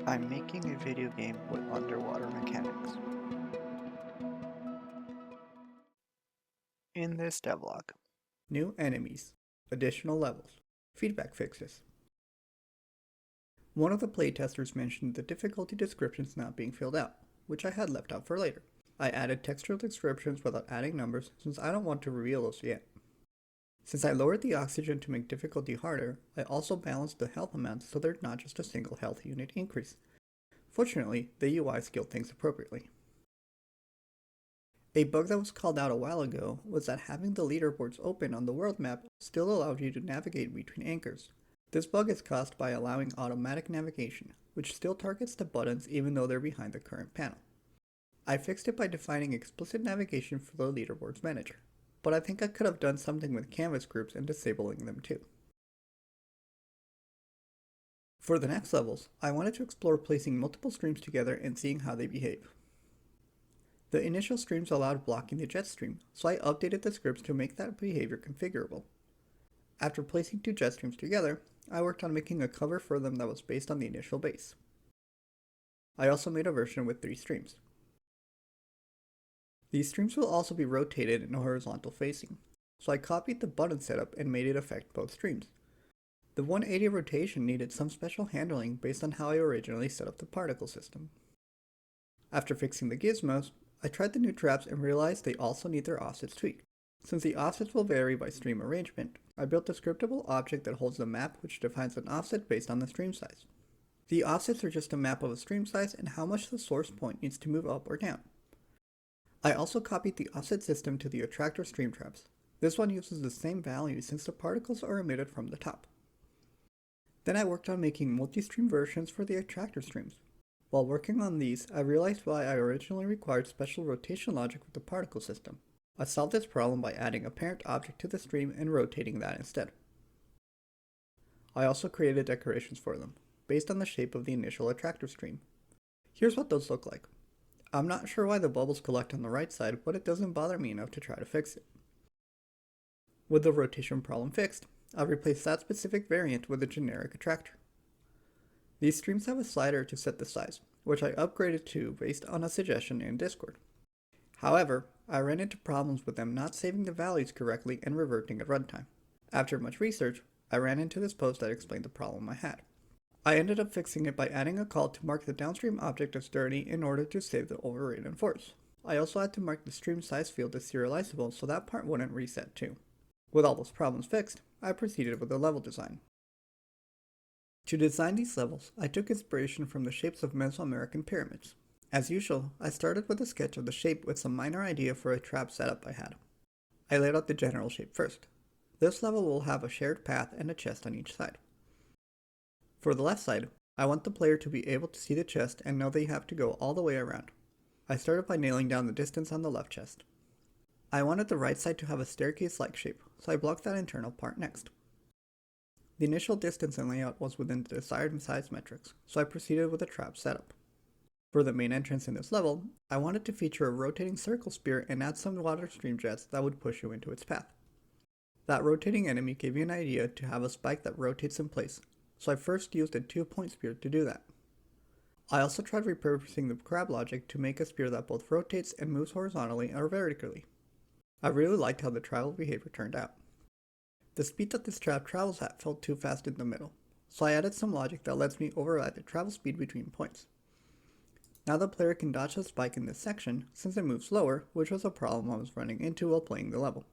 I'm making a video game with underwater mechanics. In this devlog, New enemies, additional levels, feedback fixes. One of the playtesters mentioned the difficulty descriptions not being filled out, which I had left out for later. I added textual descriptions without adding numbers since I don't want to reveal those yet. Since I lowered the oxygen to make difficulty harder, I also balanced the health amounts so there's not just a single health unit increase. Fortunately, the UI scaled things appropriately. A bug that was called out a while ago was that having the leaderboards open on the world map still allowed you to navigate between anchors. This bug is caused by allowing automatic navigation, which still targets the buttons even though they're behind the current panel. I fixed it by defining explicit navigation for the leaderboards manager, but I think I could have done something with canvas groups and disabling them too. For the next levels, I wanted to explore placing multiple streams together and seeing how they behave. The initial streams allowed blocking the jet stream, so I updated the scripts to make that behavior configurable. After placing two jet streams together, I worked on making a cover for them that was based on the initial base. I also made a version with 3 streams. These streams will also be rotated in horizontal facing, so I copied the button setup and made it affect both streams. The 180 rotation needed some special handling based on how I originally set up the particle system. After fixing the gizmos, I tried the new traps and realized they also need their offsets tweaked. Since the offsets will vary by stream arrangement, I built a scriptable object that holds the map which defines an offset based on the stream size. The offsets are just a map of a stream size and how much the source point needs to move up or down. I also copied the offset system to the attractor stream traps. This one uses the same value since the particles are emitted from the top. Then I worked on making multi-stream versions for the attractor streams. While working on these, I realized why I originally required special rotation logic with the particle system. I solved this problem by adding a parent object to the stream and rotating that instead. I also created decorations for them, based on the shape of the initial attractor stream. Here's what those look like. I'm not sure why the bubbles collect on the right side, but it doesn't bother me enough to try to fix it. With the rotation problem fixed, I've replaced that specific variant with a generic attractor. These streams have a slider to set the size, which I upgraded to based on a suggestion in Discord. However, I ran into problems with them not saving the values correctly and reverting at runtime. After much research, I ran into this post that explained the problem I had. I ended up fixing it by adding a call to mark the downstream object as dirty in order to save the overridden force. I also had to mark the stream size field as serializable so that part wouldn't reset too. With all those problems fixed, I proceeded with the level design. To design these levels, I took inspiration from the shapes of Mesoamerican pyramids. As usual, I started with a sketch of the shape with some minor idea for a trap setup I had. I laid out the general shape first. This level will have a shared path and a chest on each side. For the left side, I want the player to be able to see the chest and know they have to go all the way around. I started by nailing down the distance on the left chest. I wanted the right side to have a staircase-like shape, so I blocked that internal part next. The initial distance and layout was within the desired size metrics, so I proceeded with a trap setup. For the main entrance in this level, I wanted to feature a rotating circle spear and add some water stream jets that would push you into its path. That rotating enemy gave me an idea to have a spike that rotates in place, so I first used a 2-point spear to do that. I also tried repurposing the crab logic to make a spear that both rotates and moves horizontally or vertically. I really liked how the travel behavior turned out. The speed that this trap travels at felt too fast in the middle, so I added some logic that lets me override the travel speed between points. Now the player can dodge the spike in this section since it moves slower, which was a problem I was running into while playing the level.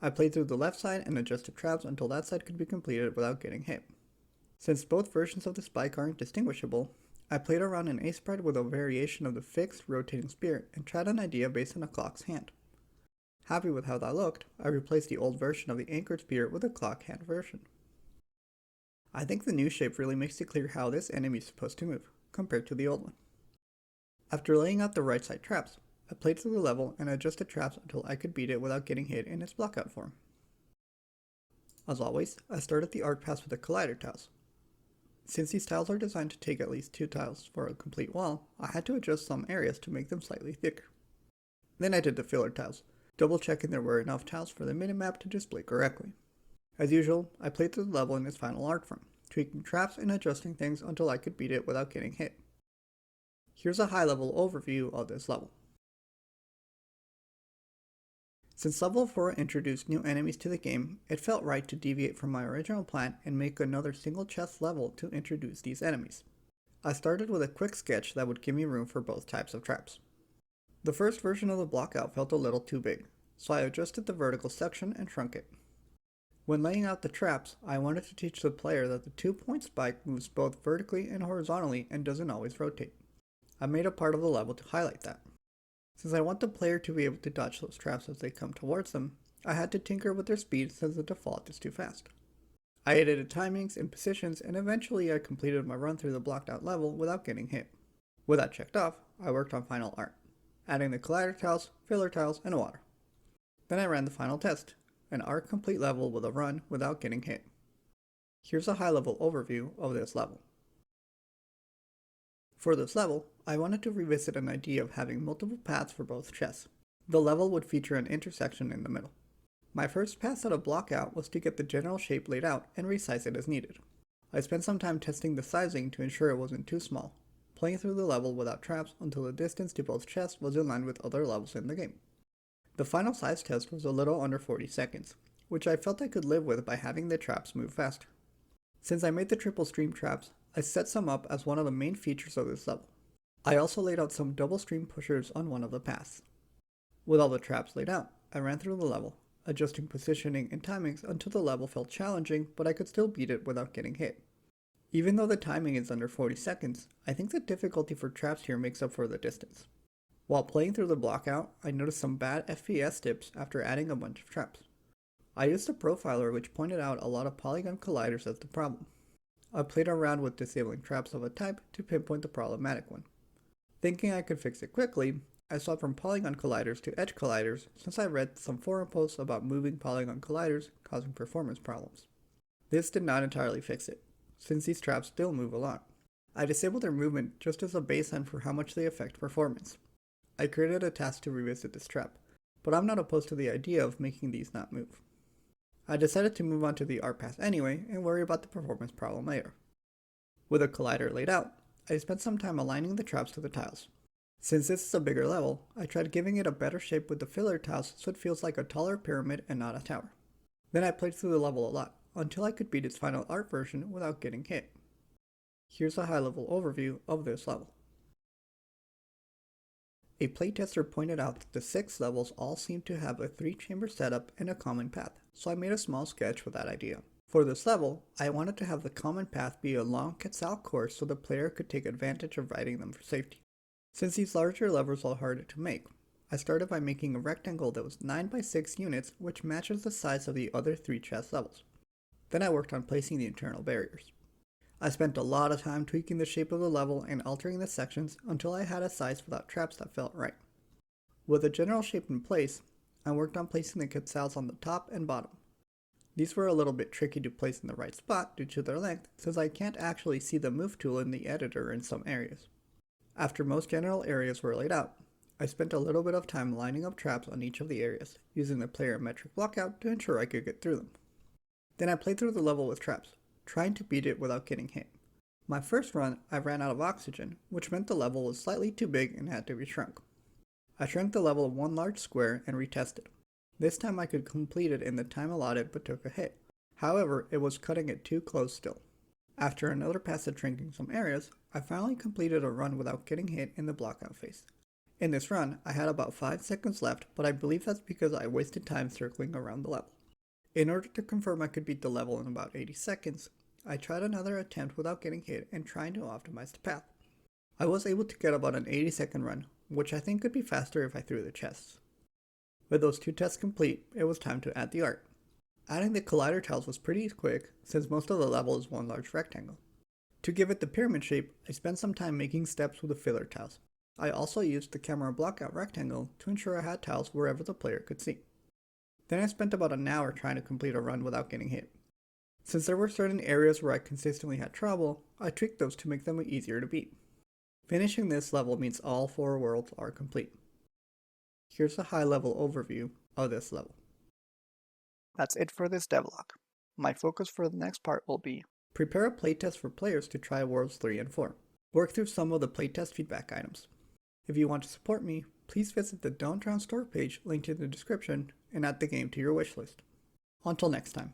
I played through the left side and adjusted traps until that side could be completed without getting hit. Since both versions of the spike aren't distinguishable, I played around in A-Sprite with a variation of the fixed rotating spear and tried an idea based on a clock's hand. Happy with how that looked, I replaced the old version of the anchored spear with a clock hand version. I think the new shape really makes it clear how this enemy is supposed to move, compared to the old one. After laying out the right side traps, I played through the level and adjusted traps until I could beat it without getting hit in its blockout form. As always, I started the arc pass with the collider tiles. Since these tiles are designed to take at least 2 tiles for a complete wall, I had to adjust some areas to make them slightly thicker. Then I did the filler tiles, double checking there were enough tiles for the minimap to display correctly. As usual, I played through the level in its final art form, tweaking traps and adjusting things until I could beat it without getting hit. Here's a high-level overview of this level. Since level 4 introduced new enemies to the game, it felt right to deviate from my original plan and make another single chest level to introduce these enemies. I started with a quick sketch that would give me room for both types of traps. The first version of the blockout felt a little too big, so I adjusted the vertical section and shrunk it. When laying out the traps, I wanted to teach the player that the 2-point spike moves both vertically and horizontally and doesn't always rotate. I made a part of the level to highlight that. Since I want the player to be able to dodge those traps as they come towards them, I had to tinker with their speed since the default is too fast. I edited timings and positions, and eventually I completed my run through the blocked out level without getting hit. With that checked off, I worked on final art, adding the collider tiles, filler tiles, and water. Then I ran the final test, an art complete level with a run without getting hit. Here's a high level overview of this level. For this level, I wanted to revisit an idea of having multiple paths for both chests. The level would feature an intersection in the middle. My first pass at a blockout was to get the general shape laid out and resize it as needed. I spent some time testing the sizing to ensure it wasn't too small, playing through the level without traps until the distance to both chests was in line with other levels in the game. The final size test was a little under 40 seconds, which I felt I could live with by having the traps move faster. Since I made the triple stream traps, I set some up as one of the main features of this level. I also laid out some double stream pushers on one of the paths. With all the traps laid out, I ran through the level, adjusting positioning and timings until the level felt challenging, but I could still beat it without getting hit. Even though the timing is under 40 seconds, I think the difficulty for traps here makes up for the distance. While playing through the blockout, I noticed some bad FPS dips after adding a bunch of traps. I used a profiler which pointed out a lot of polygon colliders as the problem. I played around with disabling traps of a type to pinpoint the problematic one. Thinking I could fix it quickly, I swapped from polygon colliders to edge colliders since I read some forum posts about moving polygon colliders causing performance problems. This did not entirely fix it, since these traps still move a lot. I disabled their movement just as a baseline for how much they affect performance. I created a task to revisit this trap, but I'm not opposed to the idea of making these not move. I decided to move on to the art path anyway and worry about the performance problem later. With a collider laid out, I spent some time aligning the traps to the tiles. Since this is a bigger level, I tried giving it a better shape with the filler tiles so it feels like a taller pyramid and not a tower. Then I played through the level a lot, until I could beat its final art version without getting hit. Here's a high level overview of this level. A playtester pointed out that the 6 levels all seem to have a 3-chamber setup and a common path, so I made a small sketch with that idea. For this level, I wanted to have the common path be a long quetzal course so the player could take advantage of riding them for safety. Since these larger levels are harder to make, I started by making a rectangle that was 9 by 6 units, which matches the size of the other 3 chest levels. Then I worked on placing the internal barriers. I spent a lot of time tweaking the shape of the level and altering the sections until I had a size without traps that felt right. With the general shape in place, I worked on placing the quetzals on the top and bottom. These were a little bit tricky to place in the right spot due to their length, since I can't actually see the move tool in the editor in some areas. After most general areas were laid out, I spent a little bit of time lining up traps on each of the areas, using the player metric blockout to ensure I could get through them. Then I played through the level with traps, trying to beat it without getting hit. My first run, I ran out of oxygen, which meant the level was slightly too big and had to be shrunk. I shrank the level of one large square and retested. This time I could complete it in the time allotted but took a hit. However, it was cutting it too close still. After another pass at shrinking some areas, I finally completed a run without getting hit in the blockout phase. In this run, I had about 5 seconds left, but I believe that's because I wasted time circling around the level. In order to confirm I could beat the level in about 80 seconds, I tried another attempt without getting hit and trying to optimize the path. I was able to get about an 80-second run, which I think could be faster if I threw the chests. With those 2 tests complete, it was time to add the art. Adding the collider tiles was pretty quick since most of the level is one large rectangle. To give it the pyramid shape, I spent some time making steps with the filler tiles. I also used the camera blockout rectangle to ensure I had tiles wherever the player could see. Then I spent about an hour trying to complete a run without getting hit. Since there were certain areas where I consistently had trouble, I tweaked those to make them easier to beat. Finishing this level means all 4 worlds are complete. Here's a high-level overview of this level. That's it for this devlog. My focus for the next part will be Prepare a playtest for players to try Worlds 3 and 4. Work through some of the playtest feedback items. If you want to support me, please visit the Don't Drown store page linked in the description and add the game to your wishlist. Until next time.